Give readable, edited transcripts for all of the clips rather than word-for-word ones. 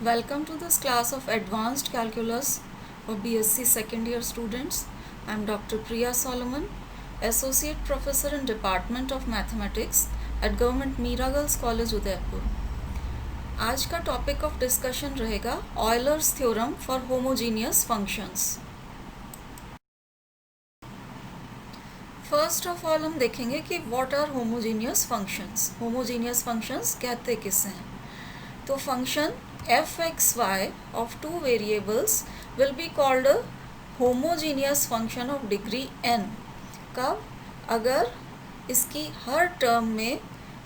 Welcome to this class of Advanced Calculus for BSc second year students. I am Dr. Priya Solomon, Associate Professor in Department of Mathematics at Government Mira Girls College उदयपुर। आज का topic of discussion रहेगा Euler's theorem for homogeneous functions. First of all हम देखेंगे कि what are homogeneous functions. Homogeneous functions कहते किसे हैं? तो function f(x,y) of two variables will be called a homogeneous function of degree n। कब? अगर इसकी हर टर्म में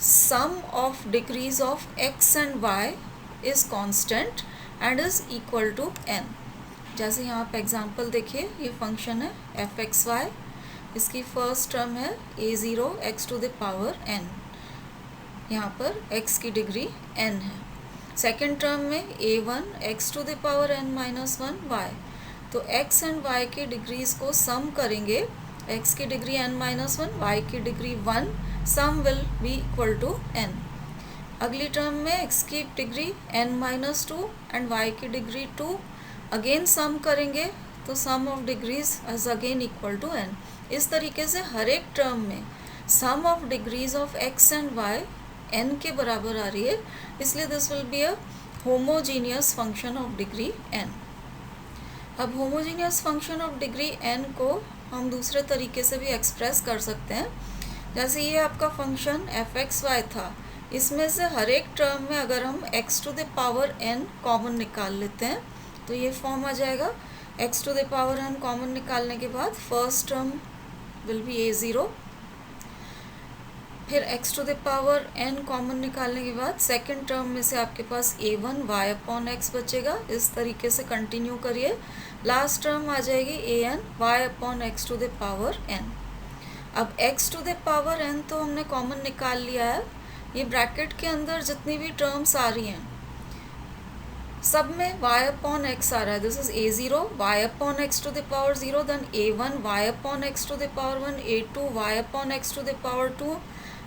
sum of degrees of x and y is constant and is equal to n। जैसे यहाँ पे एग्जांपल देखिए, ये फंक्शन है f(x,y), इसकी फर्स्ट टर्म है a0 x to the power n, यहाँ पर x की डिग्री n है। सेकेंड टर्म में a1 x to the power n minus 1 y। तो x एंड y की डिग्रीज को सम करेंगे, x की डिग्री n minus 1, y की degree 1, sum will be equal to n। अगली टर्म में x की degree n minus 2 and y की डिग्री 2, अगेन सम करेंगे तो sum of degrees is again equal to n। इस तरीके से हर एक टर्म में sum of degrees of x and y n के बराबर आ रही है, इसलिए this will be a homogeneous function of degree n। अब homogeneous function of degree n को हम दूसरे तरीके से भी एक्सप्रेस कर सकते हैं। जैसे ये आपका फंक्शन f(x,y) था, इसमें से हर एक टर्म में अगर हम x to the power n common निकाल लेते हैं तो ये फॉर्म आ जाएगा। x to the power n common निकालने के बाद first term will be a0, फिर x to the power n common निकालने के बाद सेकेंड टर्म में से आपके पास a1 y/x बचेगा। इस तरीके से कंटिन्यू करिए, लास्ट टर्म आ जाएगी an y/x to the power n। अब x to the power n तो हमने कॉमन निकाल लिया है। ये ब्रैकेट के अंदर जितनी भी टर्म्स आ रही हैं सब में y/x आ रहा है। This is a0 y/x to the power 0, then a1 y/x to the power 1, a2 y/x to the power 2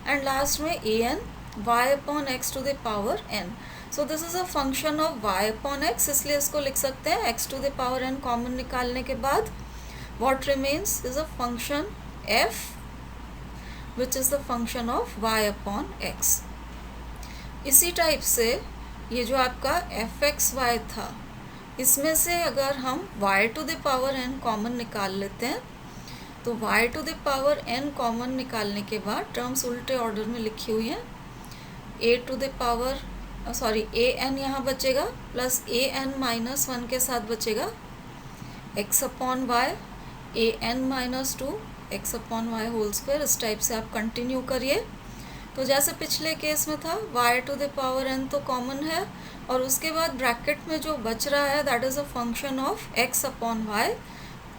and last में an y/x to the power n। So this is a function of y/x, इसलिए इसको लिख सकते हैं x to the power n common निकालने के बाद what remains is a function f which is the function of y/x। इसी type से ये जो आपका f(x,y) था, इसमें से अगर हम y to the power n common निकाल लेते हैं तो y to the power n common निकालने के बाद टर्म्स उल्टे ऑर्डर में लिखी हुई हैं। a to the power an यहाँ बचेगा प्लस an minus 1 के साथ बचेगा x/y, an minus 2 x/y whole square. इस टाइप से आप कंटिन्यू करिए। तो जैसे पिछले केस में था y to the power n तो कॉमन है और उसके बाद ब्रैकेट में जो बच रहा है that is a function of x/y।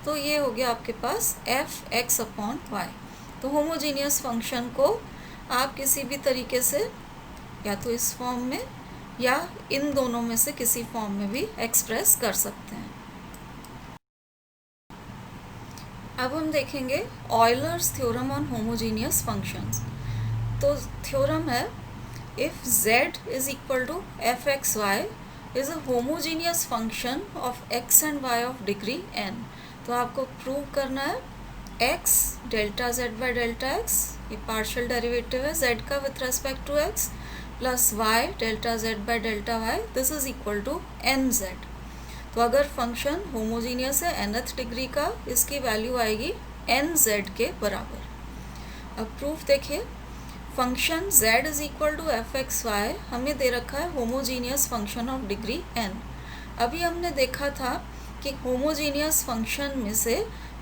तो ये हो गया आपके पास f(x/y)। तो होमोजीनियस फंक्शन को आप किसी भी तरीके से या तो इस फॉर्म में या इन दोनों में से किसी फॉर्म में भी एक्सप्रेस कर सकते हैं। अब हम देखेंगे Euler's theorem on homogeneous functions. तो थ्योरम है if z is equal to f(x,y) is a homogeneous function of x and y of degree n। तो आपको प्रूव करना है x delta z by delta x, ये पार्शियल डेरिवेटिव है z का with respect to x, plus y delta z by delta y, this is equal to nz। तो अगर function homogeneous है nth डिग्री का, इसकी वैल्यू आएगी nz के बराबर। अब प्रूफ देखिए, function z is equal to f(x,y) हमें दे रखा है homogeneous function of degree n। अभी हमने देखा था कि होमोजीनियस फंक्शन में से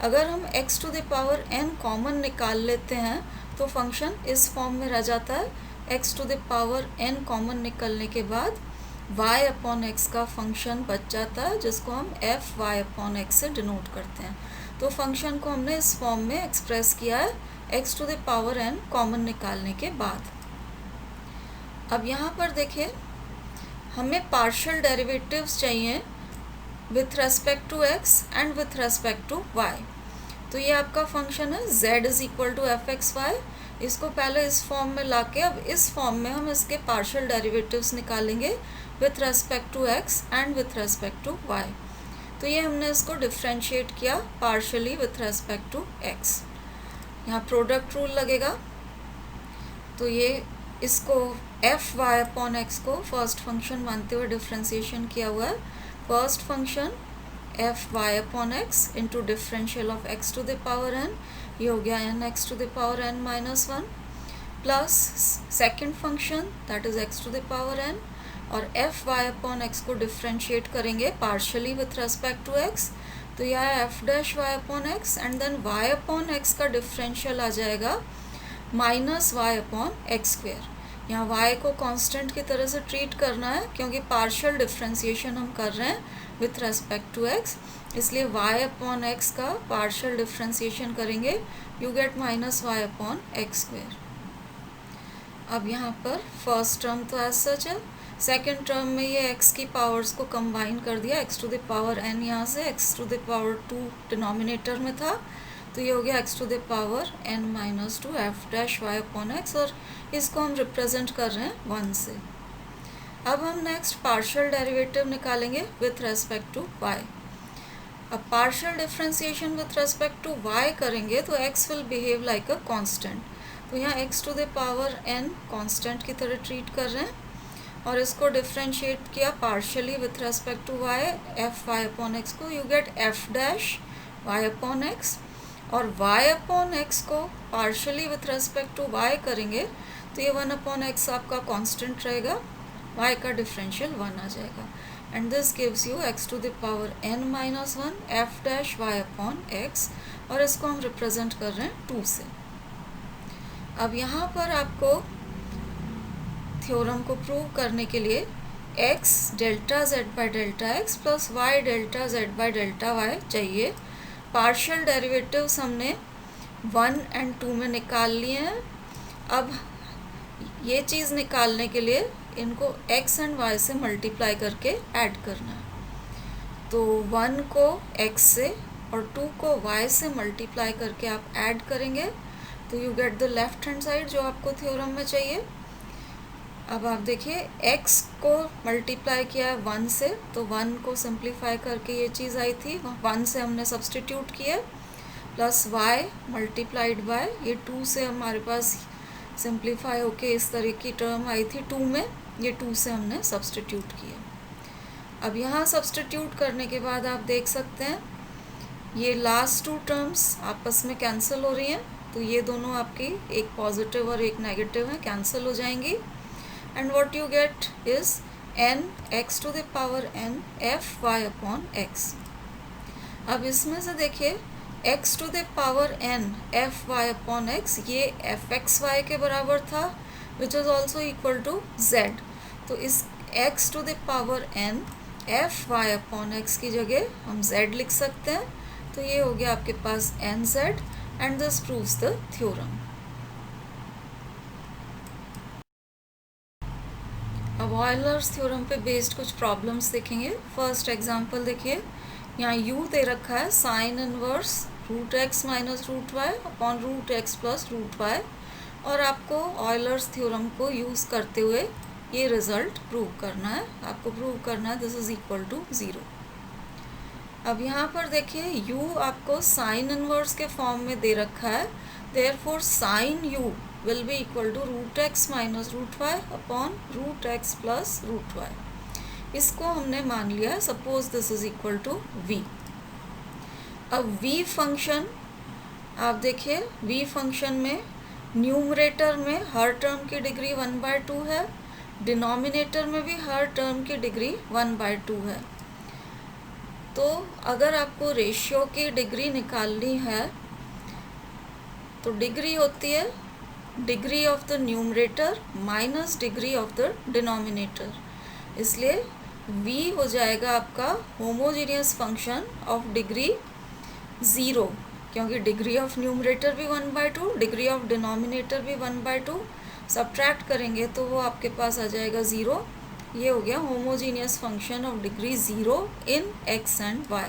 अगर हम x to the power n common निकाल लेते हैं तो फंक्शन इस फॉर्म में रह जाता है। x to the power n common निकलने के बाद y/x का फंक्शन बच जाता है, जिसको हम f(y/x) से डिनोट करते हैं। तो फंक्शन को हमने इस फॉर्म में एक्सप्रेस किया है x to the power n common निकालने के बाद। अब यहाँ पर देखिए, हमें पार्शियल डेरिवेटिव्स चाहिए with respect to x and with respect to y। तो ये आपका फंक्शन है z is equal to f(x,y), इसको पहले इस फॉर्म में लाके अब इस फॉर्म में हम इसके पार्शियल डेरिवेटिव्स निकालेंगे with respect to x and with respect to y. तो ये हमने इसको डिफ्रेंशिएट किया partially with respect to x. यहाँ प्रोडक्ट रूल लगेगा, तो ये इसको एफ वाई अपॉन एक्स को फर्स्ट फंक्शन मानते हुए डिफ्रेंशिएशन किया हुआ है। First function f Y upon x into differential of x to the power n, ये हो गया n x to the power n minus one, plus second function that is x to the power n, और f Y upon x को differentiate करेंगे partially with respect to x, तो यह है f dash Y upon x, and then y upon x का differential आ जाएगा minus y upon x square. यहाँ वाई को कांस्टेंट की तरह से ट्रीट करना है क्योंकि पार्शियल डिफ्रेंशिएशन हम कर रहे हैं विथ रेस्पेक्ट टू एक्स, इसलिए वाई अपॉन एक्स का पार्शियल डिफ्रेंशिएशन करेंगे, you get minus y upon x square. अब यहाँ पर फर्स्ट टर्म तो एज सच है, सेकेंड टर्म में ये एक्स की पावर्स को कंबाइन कर दिया, x to the power n यहाँ से x to the power 2 denominator में था, तो ये हो गया x to the power n minus 2 f dash Y upon x, और इसको हम रिप्रेजेंट कर रहे हैं 1 से। अब हम नेक्स्ट पार्शियल डेरिवेटिव निकालेंगे विथ रेस्पेक्ट टू वाई। अब partial differentiation with respect to y करेंगे तो x will behave like a constant, तो यहाँ x to the power n constant की तरह ट्रीट कर रहे हैं, और इसको डिफ्रेंशिएट किया partially with respect to Y F Y upon x को, you get F dash Y upon x, और y अपॉन एक्स को partially with respect to y करेंगे तो ये 1 अपॉन एक्स आपका कांस्टेंट रहेगा, y का डिफरेंशियल 1 आ जाएगा, and this gives you x to the power n minus 1 F dash y upon x, और इसको हम रिप्रेजेंट कर रहे हैं 2 से। अब यहाँ पर आपको थ्योरम को प्रूव करने के लिए x delta z by delta x plus y delta z by delta y चाहिए। पार्शियल डेरिवेटिव्स हमने 1 एंड 2 में निकाल लिए हैं, अब ये चीज़ निकालने के लिए इनको x एंड y से मल्टीप्लाई करके ऐड करना है, तो 1 को x से और 2 को y से मल्टीप्लाई करके आप ऐड करेंगे तो you get the left hand side जो आपको थ्योरम में चाहिए। अब आप देखिए x को मल्टीप्लाई किया है 1 से, तो 1 को सिंप्लीफाई करके ये चीज़ आई थी, 1 से हमने सब्सटीट्यूट किया, प्लस y मल्टीप्लाइड बाय ये 2 से हमारे पास सिंप्लीफाई होके इस तरह की टर्म आई थी 2 में, ये 2 से हमने सब्सटीट्यूट किया। अब यहाँ सब्सटीट्यूट करने के बाद आप देख सकते हैं ये लास्ट 2 टर्म्स आपस में कैंसिल हो रही हैं, तो ये दोनों आपकी एक पॉजिटिव और एक नेगेटिव है, कैंसिल हो जाएंगी, and what you get is n x to the power n f y upon x। अब इसमें से देखिए x to the power n f y upon x ये f x y के बराबर था which is also equal to z, तो इस x to the power n f y upon x की जगह हम z लिख सकते हैं, तो ये हो गया आपके पास nz and this proves the theorem। अब ऑयलर्स थ्योरम पे बेस्ड कुछ प्रॉब्लम्स देखेंगे। फर्स्ट एग्जांपल देखिए, यहाँ u दे रखा है sine inverse root x minus root y upon root x plus root y, और आपको ऑयलर्स थ्योरम को यूज़ करते हुए ये रिज़ल्ट प्रूव करना है, आपको प्रूव करना है दिस इज़ इक्वल टू 0। अब यहाँ पर देखिए u आपको साइन इनवर्स के फॉर्म में दे रखा है, therefore sign u will be equal to root x minus root y upon root x plus root y, इसको हमने मान लिया है, suppose this is equal to v। अब v फंक्शन आप देखिए, v फंक्शन में न्यूमरेटर में हर टर्म की डिग्री 1/2 है, डिनोमिनेटर में भी हर टर्म की डिग्री 1/2 है, तो अगर आपको रेशियो की डिग्री निकालनी है तो डिग्री होती है degree of the numerator minus degree of the denominator, इसलिए v हो जाएगा आपका होमोजीनियस फंक्शन ऑफ डिग्री 0, क्योंकि डिग्री ऑफ न्यूमरेटर भी 1/2 डिग्री ऑफ डिनोमिनेटर भी 1/2, सब्ट्रैक्ट करेंगे तो वो आपके पास आ जाएगा 0। ये हो गया homogeneous function of degree 0 in x and y।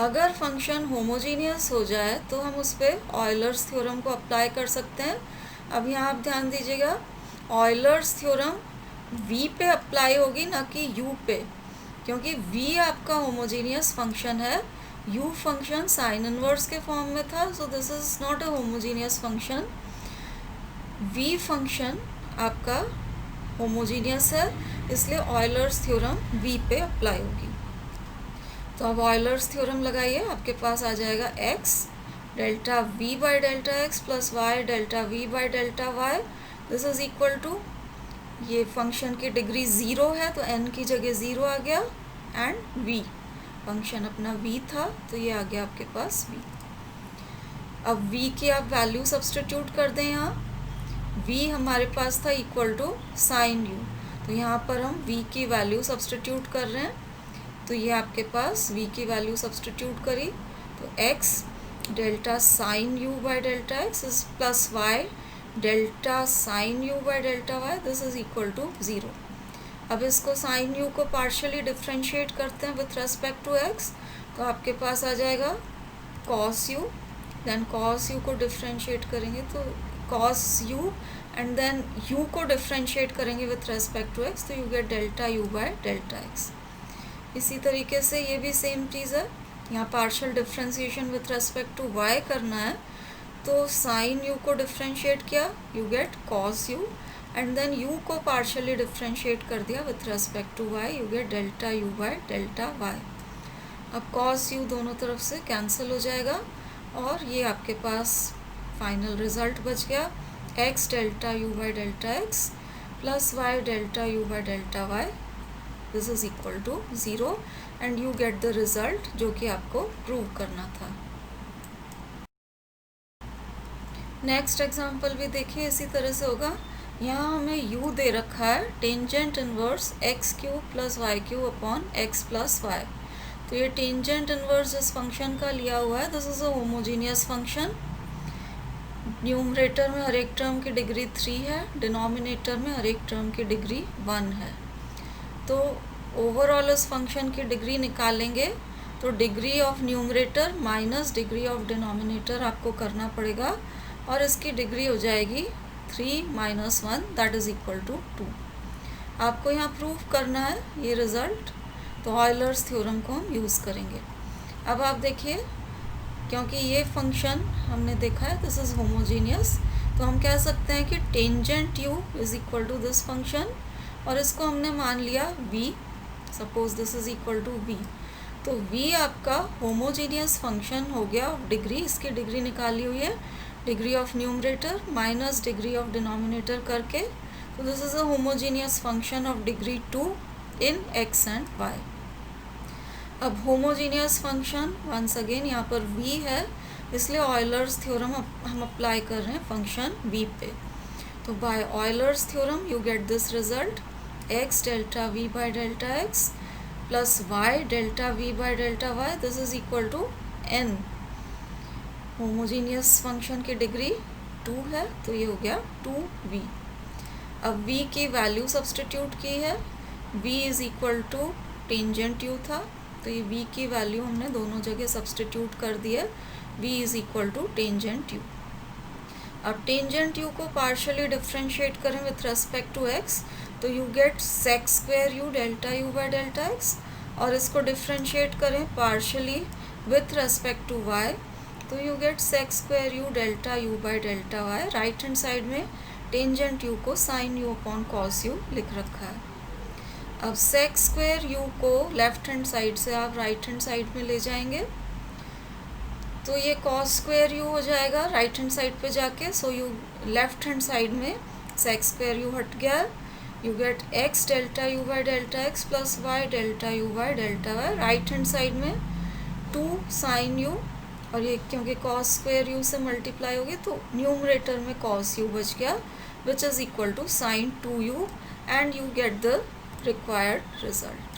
अगर फंक्शन होमोजीनियस हो जाए तो हम उस पर ऑयलर्स थ्योरम को अप्लाई कर सकते हैं। अब यहाँ आप ध्यान दीजिएगा, ऑयलर्स थ्योरम v पे अप्लाई होगी, ना कि u पे, क्योंकि v आपका होमोजीनियस फंक्शन है, u फंक्शन साइन इनवर्स के फॉर्म में था, so this is not a homogeneous function. v function आपका होमोजीनियस है, इसलिए ऑयलर्स थ्योरम v पे अप्लाई होगी। तो अब ऑयलर्स थ्योरम लगाइए, आपके पास आ जाएगा x delta v by delta x plus y delta v by delta y, this is equal to, ये फंक्शन की डिग्री 0 है तो n की जगह 0 आ गया, एंड v फंक्शन अपना v था तो ये आ गया आपके पास v। अब v की आप वैल्यू सब्सटीट्यूट कर दें, यहाँ v हमारे पास था इक्वल टू साइन u, तो यहाँ पर हम v की वैल्यू सब्सटीट्यूट कर रहे हैं, तो ये आपके पास v की वैल्यू सब्सटीट्यूट करी तो x delta sine u by delta x is plus y delta sine u by delta y, this is equal to 0। अब इसको साइन u को पार्शियली डिफ्रेंशिएट करते हैं विथ रेस्पेक्ट टू x, तो आपके पास आ जाएगा cos u, then cos u को डिफ्रेंशिएट करेंगे तो cos u, and then u को डिफ्रेंशिएट करेंगे विथ रेस्पेक्ट टू x, तो you get delta u by delta x. इसी तरीके से ये भी सेम चीज़ है, यहाँ partial differentiation with respect to y करना है, तो साइन u को डिफ्रेंशिएट किया, you get cos u, and then u को पार्शियली डिफ्रेंशिएट कर दिया with respect to y, you get delta u by delta y। अब cos u दोनों तरफ से कैंसिल हो जाएगा और ये आपके पास फाइनल रिजल्ट बच गया, x delta u by delta x plus y delta u by delta y, this is equal to 0, and you get the result जो कि आपको प्रूव करना था। नेक्स्ट एग्जांपल भी देखिए, इसी तरह से होगा। यहाँ हमें u दे रखा है tangent inverse x cube plus y cube upon x plus y, तो ये टेंजेंट इनवर्स इस फंक्शन का लिया हुआ है, this is a homogeneous function. Numerator में हर एक टर्म की डिग्री 3 है, डिनोमिनेटर में हर एक टर्म की डिग्री 1 है, तो ओवरऑल इस फंक्शन की डिग्री निकालेंगे तो degree of numerator minus degree of denominator आपको करना पड़ेगा, और इसकी डिग्री हो जाएगी 3 minus 1, that is equal to 2। आपको यहाँ प्रूव करना है ये रिज़ल्ट, तो ऑयलर्स थ्योरम को हम यूज़ करेंगे। अब आप देखिए, क्योंकि ये फंक्शन हमने देखा है दिस इज़ होमोजीनियस, तो हम कह सकते हैं कि tangent u is equal to this function, और इसको हमने मान लिया v, suppose this is equal to v, तो v आपका होमोजीनियस फंक्शन हो गया ऑफ डिग्री, इसकी डिग्री निकाली हुई है degree of numerator minus degree of denominator करके, तो this is a homogeneous function of degree 2 in x and y। अब होमोजीनियस फंक्शन वंस अगेन यहाँ पर v है, इसलिए ऑयलर्स थ्योरम हम अप्लाई कर रहे हैं फंक्शन v पे, तो by Euler's theorem you get this result, x delta v by delta x plus y delta v by delta y, this is equal to n। Homogeneous function की degree 2 है, तो ये हो गया 2v। अब v की वैल्यू सब्सटीट्यूट की है, v is equal to tangent u था, तो ये v की वैल्यू हमने दोनों जगह सब्सटीट्यूट कर दी है, v is equal to tangent u। अब टेंजेंट u को पार्शियली डिफ्रेंशिएट करें विथ रेस्पेक्ट टू x, तो you get sec square u delta u by delta x, और इसको डिफ्रेंशिएट करें partially with respect to y, तो you get sec square u delta u by delta y। Right hand side में tangent u को sine u upon cos u लिख रखा है। अब सेक स्क्वायर u को लेफ्ट हैंड साइड से आप राइट हैंड साइड में ले जाएंगे, तो ये कॉस स्क्वायर u हो जाएगा राइट हैंड साइड पे जाके, so you left hand side में सेक स्क्वायर u हट गया, you get x delta u by delta x plus y delta u by delta y। Right hand side में 2 sine u, और ये क्योंकि cos square u से multiply होगी तो न्यूमरेटर में कॉस u बच गया, which is equal to sine 2u, and you get the required result.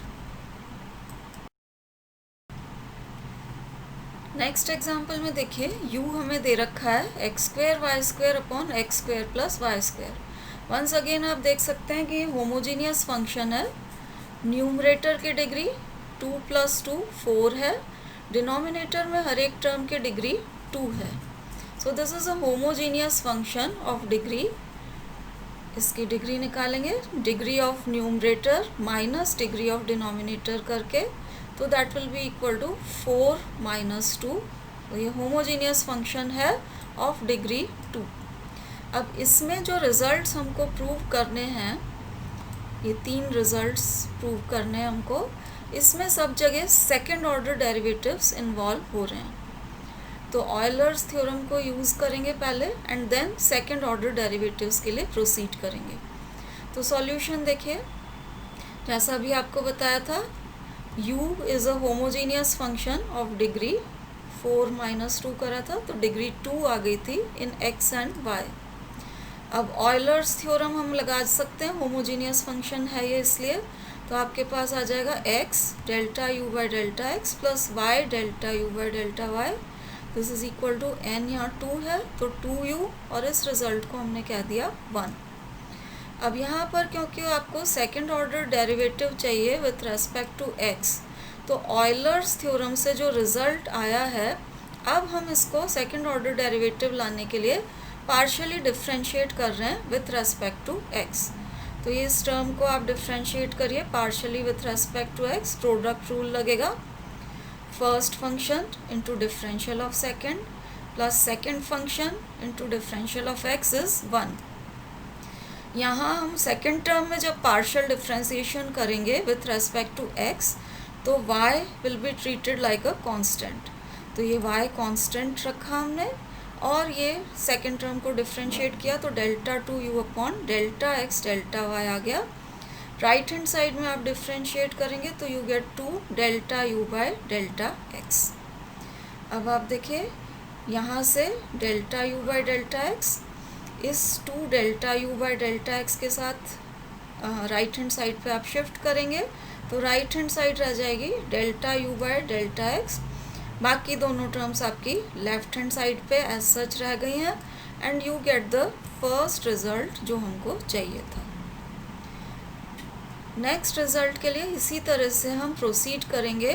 Next example में देखिए, u हमें दे रखा है x square y square upon x square plus y square. Once again आप देख सकते हैं कि होमोजीनियस फंक्शन है, न्यूमरेटर की डिग्री 2 + 2 4 है, डिनोमिनेटर में हर एक टर्म की डिग्री 2 है। So this is a homogeneous function of degree. इसकी डिग्री निकालेंगे, degree of numerator minus degree of denominator करके, तो that will be equal to 4 minus 2। तो ये होमोजीनियस फंक्शन है ऑफ डिग्री 2। अब इसमें जो रिजल्ट्स हमको प्रूव करने हैं, ये 3 रिजल्ट्स प्रूव करने हैं हमको, इसमें सब जगह सेकेंड ऑर्डर डेरिवेटिव्स इन्वॉल्व हो रहे हैं। तो ऑयलर्स थ्योरम को यूज़ करेंगे पहले and then second order derivatives के लिए प्रोसीड करेंगे। तो सॉल्यूशन देखिए, जैसा अभी आपको बताया था, u is a homogeneous function of degree 4 minus 2 करा था, तो डिग्री 2 आ गई थी इन x एंड y। अब ऑयलर्स थ्योरम हम लगा सकते हैं, होमोजीनियस फंक्शन है ये इसलिए, तो आपके पास आ जाएगा x delta u by delta x plus y delta u by delta y। This is equal to n, यहाँ 2 है तो 2u, और इस रिजल्ट को हमने कह दिया 1। अब यहाँ पर क्योंकि आपको सेकेंड ऑर्डर डेरिवेटिव चाहिए विथ रेस्पेक्ट टू x, तो ऑयलर्स थ्योरम से जो रिजल्ट आया है, अब हम इसको सेकेंड ऑर्डर डेरिवेटिव लाने के लिए पार्शियली डिफ्रेंशिएट कर रहे हैं विथ रेस्पेक्ट टू x। तो ये इस टर्म को आप डिफ्रेंशिएट करिए partially with respect to x, product rule लगेगा, first function into differential of second plus second function into differential of x is 1। यहाँ हम सेकेंड टर्म में जब पार्शियल डिफ्रेंशिएशन करेंगे विथ रेस्पेक्ट टू x, तो y will be treated like a constant. तो ये y constant रखा हमने, और ये सेकेंड टर्म को डिफ्रेंशिएट किया तो delta 2u upon delta x delta y आ गया। राइट हैंड साइड में आप डिफ्रेंशिएट करेंगे तो you gate 2 delta u by delta x। अब आप देखिए, यहाँ से delta u by delta x इस 2 delta u by delta x के साथ राइट हैंड साइड पे आप शिफ्ट करेंगे, तो राइट हैंड साइड रह जाएगी delta u by delta x। बाकी दोनों टर्म्स आपकी लेफ्ट हैंड साइड पे एज सच रह गई हैं, and you get the first result जो हमको चाहिए था। नेक्स्ट रिजल्ट के लिए इसी तरह से हम प्रोसीड करेंगे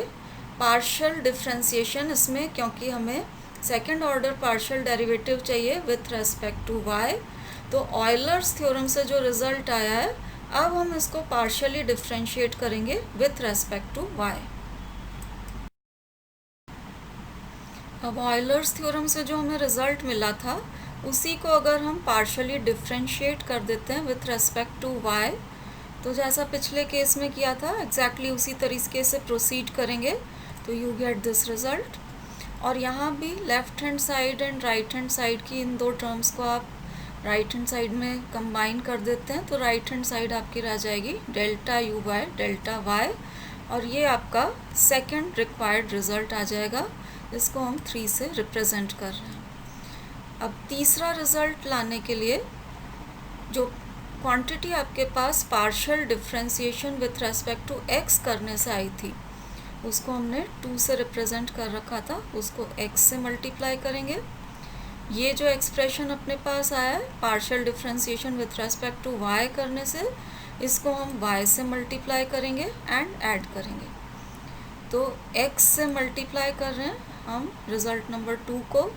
पार्शियल डिफ्रेंशिएशन इसमें, क्योंकि हमें सेकेंड ऑर्डर पार्शियल डेरिवेटिव चाहिए विथ रेस्पेक्ट टू y। तो ऑयलर्स थ्योरम से जो रिजल्ट आया है, अब हम इसको पार्शियली डिफ्रेंशिएट करेंगे विथ रेस्पेक्ट टू y। अब ऑयलर्स थ्योरम से जो हमें रिजल्ट मिला था, उसी को अगर हम पार्शियली डिफ्रेंशिएट कर देते हैं विथ रेस्पेक्ट टू y, तो जैसा पिछले केस में किया था एग्जैक्टली उसी तरीके से प्रोसीड करेंगे, तो यू गेट दिस रिजल्ट। और यहाँ भी left hand side and right hand side की इन दो टर्म्स को आप राइट हैंड साइड में कंबाइन कर देते हैं, तो राइट हैंड साइड आपकी रह जाएगी delta u by delta y, और ये आपका सेकेंड रिक्वायर्ड रिजल्ट आ जाएगा, इसको हम 3 से रिप्रेजेंट कर रहे हैं। अब तीसरा रिजल्ट लाने के लिए जो क्वांटिटी आपके पास partial differentiation with respect to x करने से आई थी, उसको हमने 2 से रिप्रेजेंट कर रखा था, उसको x से मल्टीप्लाई करेंगे। ये जो एक्सप्रेशन अपने पास आया है partial differentiation with respect to y करने से, इसको हम y से मल्टीप्लाई करेंगे एंड ऐड करेंगे। तो x से मल्टीप्लाई कर रहे हैं हम रिज़ल्ट नंबर 2 को,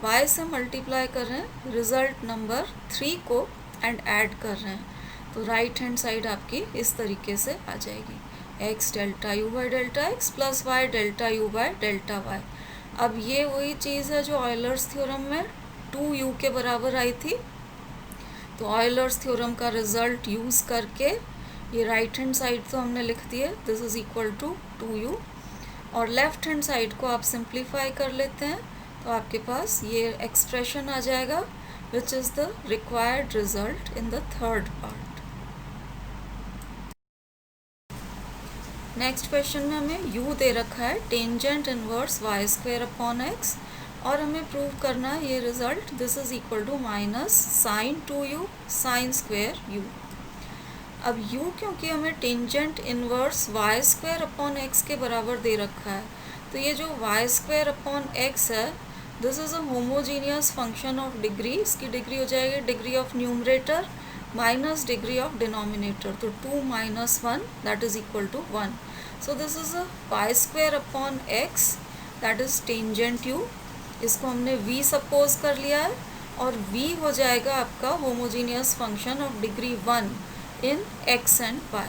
y से मल्टीप्लाई कर रहे हैं रिज़ल्ट नंबर 3 को एंड ऐड कर रहे हैं, तो राइट हैंड साइड आपकी इस तरीके से आ जाएगी, x delta u by delta x plus y delta u by delta y। अब ये वही चीज़ है जो ऑयलर्स थ्योरम में 2u के बराबर आई थी, तो ऑयलर्स थ्योरम का रिज़ल्ट यूज़ करके ये राइट हैंड साइड तो हमने लिख दी है, this is equal to 2u, और लेफ्ट हैंड साइड को आप सिंप्लीफाई कर लेते हैं, तो आपके पास ये एक्सप्रेशन आ जाएगा which is the required result in the third part. Next question में हमें u दे रखा है tangent inverse y square upon x, और हमें प्रूव करना है ये result, this is equal to minus sine 2u sine square u। अब u क्योंकि हमें tangent inverse y square upon x के बराबर दे रखा है, तो ये जो y स्क्वायर अपॉन x है, this is a homogeneous function of degree, इसकी डिग्री हो जाएगी degree of numerator minus degree of denominator, तो 2 minus 1 that is equal to 1। So this is a y square upon x that is tangent u, इसको हमने v suppose कर लिया है, और v हो जाएगा आपका homogeneous function of degree 1 in x and y।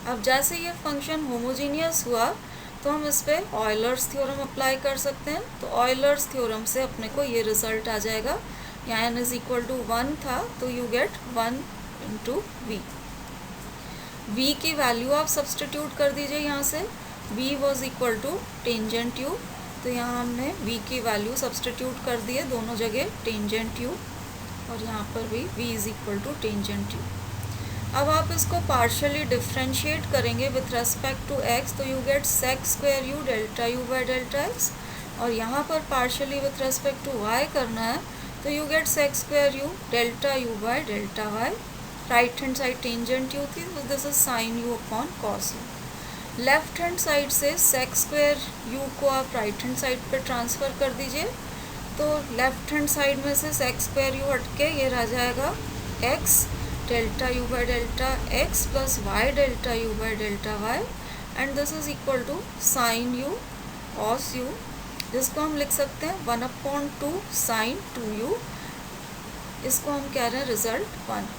अब जैसे ये फंक्शन होमोजीनियस हुआ तो हम इस पर ऑयलर्स थ्योरम अप्लाई कर सकते हैं। तो ऑयलर्स थ्योरम से अपने को ये रिजल्ट आ जाएगा, यहाँ n इज इक्वल टू 1 था तो you get 1 into v. v की वैल्यू आप सब्सटीट्यूट कर दीजिए यहाँ से, v was equal to tangent u, तो यहाँ हमने v की वैल्यू सब्सटीट्यूट कर दी है दोनों जगह, टेंजेंट यू, और यहाँ पर भी v is equal to tangent u. अब आप इसको पार्शियली डिफ्रेंशिएट करेंगे विथ रेस्पेक्ट टू x, तो you get sec square u delta u by delta x, और यहाँ पर partially with respect to y करना है तो you get sec square u delta u by delta y। Right hand side tangent u थी तो this is sine u upon cos u. Left hand side से सेक square you को आप right hand side पे transfer कर दीजिए, तो left hand side में से सेक स्क्वायर यू हट के ये रह जाएगा x delta u by delta x plus y delta u by delta y, and this is equal to sine u cos u, जिसको हम लिख सकते हैं 1/2 साइन 2u, इसको हम कह रहे हैं रिजल्ट 1।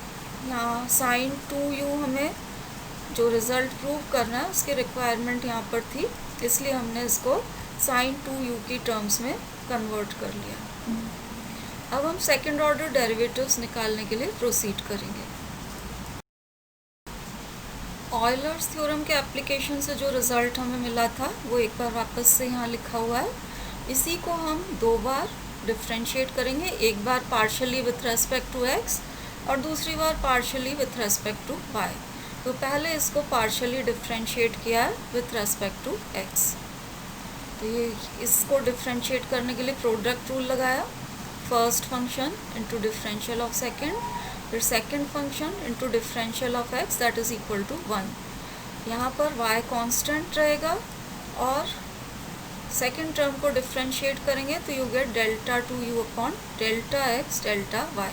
यहाँ साइन 2u हमें जो रिज़ल्ट प्रूव करना है उसकी रिक्वायरमेंट यहाँ पर थी, इसलिए हमने इसको साइन 2u की टर्म्स में कन्वर्ट कर लिया। अब हम सेकंड ऑर्डर डेरिवेटिव्स निकालने के लिए प्रोसीड करेंगे। ऑयलर्स थ्योरम के एप्लीकेशन से जो रिज़ल्ट हमें मिला था वो एक बार वापस से यहाँ लिखा हुआ है, इसी को हम 2 बार डिफ्रेंशिएट करेंगे, एक बार partially with respect to x और दूसरी बार partially with respect to y। तो पहले इसको पार्शियली डिफ्रेंशिएट किया है विथ रेस्पेक्ट टू x, तो ये इसको डिफ्रेंशिएट करने के लिए प्रोडक्ट रूल लगाया, first function into differential of second, फिर second function into differential of x that is equal to 1। यहाँ पर y कांस्टेंट रहेगा और सेकेंड टर्म को डिफ्रेंशिएट करेंगे तो you get delta 2u upon delta x delta y।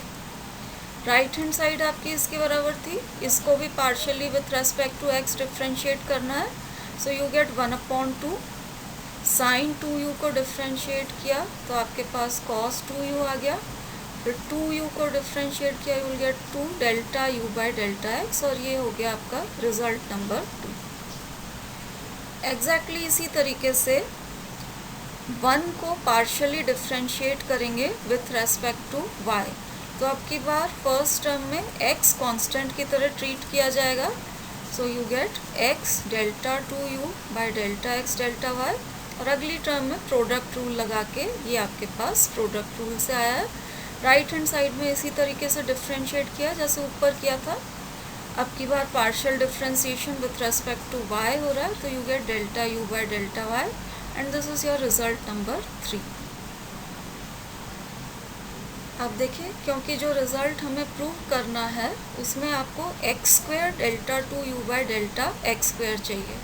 Right hand side आपकी इसके बराबर थी, इसको भी partially with respect to x differentiate करना है, so you get 1/2 sign 2u को डिफ्रेंशिएट किया तो आपके पास कॉस 2u आ गया, फिर 2u को डिफ्रेंशिएट किया you will get 2 delta u by delta x, और ये हो गया आपका रिजल्ट नंबर 2। एग्जैक्टली इसी तरीके से 1 को पार्शियली डिफ्रेंशिएट करेंगे विथ रेस्पेक्ट टू y, तो अब की बार फर्स्ट टर्म में x कांस्टेंट की तरह ट्रीट किया जाएगा, so you get x delta 2u by delta x delta y, और अगली टर्म में प्रोडक्ट रूल लगा के ये आपके पास प्रोडक्ट रूल से आया है। राइट हैंड साइड में इसी तरीके से डिफ्रेंशिएट किया जैसे ऊपर किया था, अब की बार partial differentiation with respect to y हो रहा है, तो you get delta u by delta y, and this is your result number 3। अब देखिए, क्योंकि जो रिज़ल्ट हमें प्रूव करना है उसमें आपको x square delta 2u by delta x square चाहिए।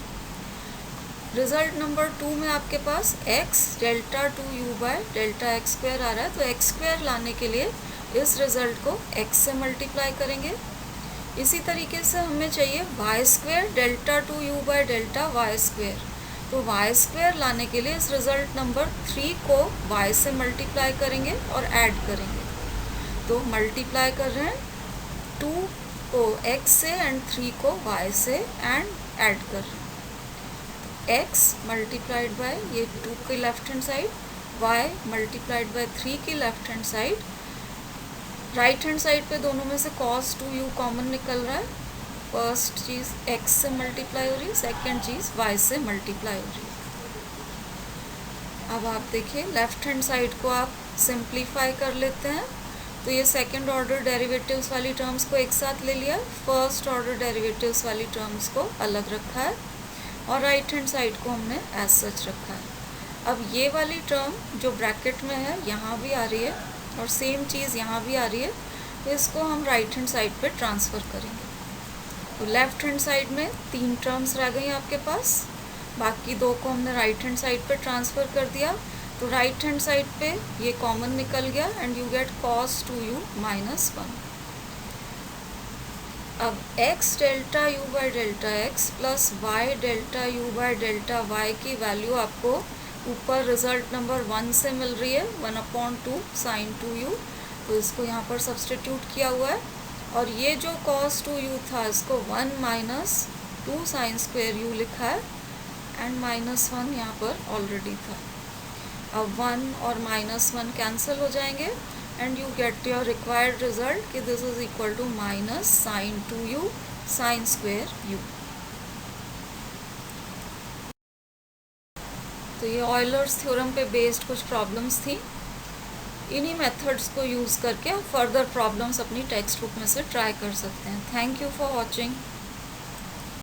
रिज़ल्ट नंबर 2 में आपके पास x delta 2u by delta x square आ रहा है, तो x स्क्वायर लाने के लिए इस रिज़ल्ट को x से मल्टीप्लाई करेंगे। इसी तरीके से हमें चाहिए y square delta 2u by delta y square, तो y स्क्वायर लाने के लिए इस रिज़ल्ट नंबर 3 को y से मल्टीप्लाई करेंगे और ऐड करेंगे। तो मल्टीप्लाई कर रहे हैं 2 को x से एंड 3 को y से एंड ऐड कर रहे हैं। x मल्टीप्लाइड बाय ये 2 की left hand side, y multiplied by 3 की left hand side, right hand side पे दोनों में से cos 2u कॉमन निकल रहा है, फर्स्ट चीज़ x से मल्टीप्लाई हो रही है, सेकेंड चीज़ y से मल्टीप्लाई हो रही है। अब आप देखिए लेफ्ट हैंड साइड को आप सिंप्लीफाई कर लेते हैं, तो ये सेकंड ऑर्डर डेरिवेटिव्स वाली टर्म्स को एक साथ ले लिया, फर्स्ट ऑर्डर डेरिवेटिव्स वाली टर्म्स को अलग रखा है, और राइट हैंड साइड को हमने एज सच रखा है। अब ये वाली टर्म जो ब्रैकेट में है यहाँ भी आ रही है और सेम चीज़ यहाँ भी आ रही है, तो इसको हम राइट हैंड साइड पे ट्रांसफ़र करेंगे। तो लेफ्ट हैंड साइड में 3 टर्म्स रह गई आपके पास, बाकी 2 को हमने राइट हैंड साइड पे ट्रांसफ़र कर दिया, तो राइट हैंड साइड पे ये कॉमन निकल गया and you get cos 2u minus 1। अब x delta u by delta x plus y delta u by delta y की वैल्यू आपको ऊपर रिजल्ट नंबर 1 से मिल रही है 1/2 साइन 2u, तो इसको यहाँ पर सब्सटीट्यूट किया हुआ है। और ये जो cos 2u था इसको 1 माइनस 2 साइन स्क्वेयर u लिखा है एंड -1 यहाँ पर ऑलरेडी था। अब 1 और -1 कैंसिल हो जाएंगे and you get your required result कि this is equal to minus sine 2u sine square u। तो ये ऑयलर्स थ्योरम पे बेस्ड कुछ प्रॉब्लम्स थी। इन्हीं मेथड्स को यूज़ करके आप फर्दर प्रॉब्लम्स अपनी टेक्स्ट बुक में से ट्राई कर सकते हैं। Thank you for watching.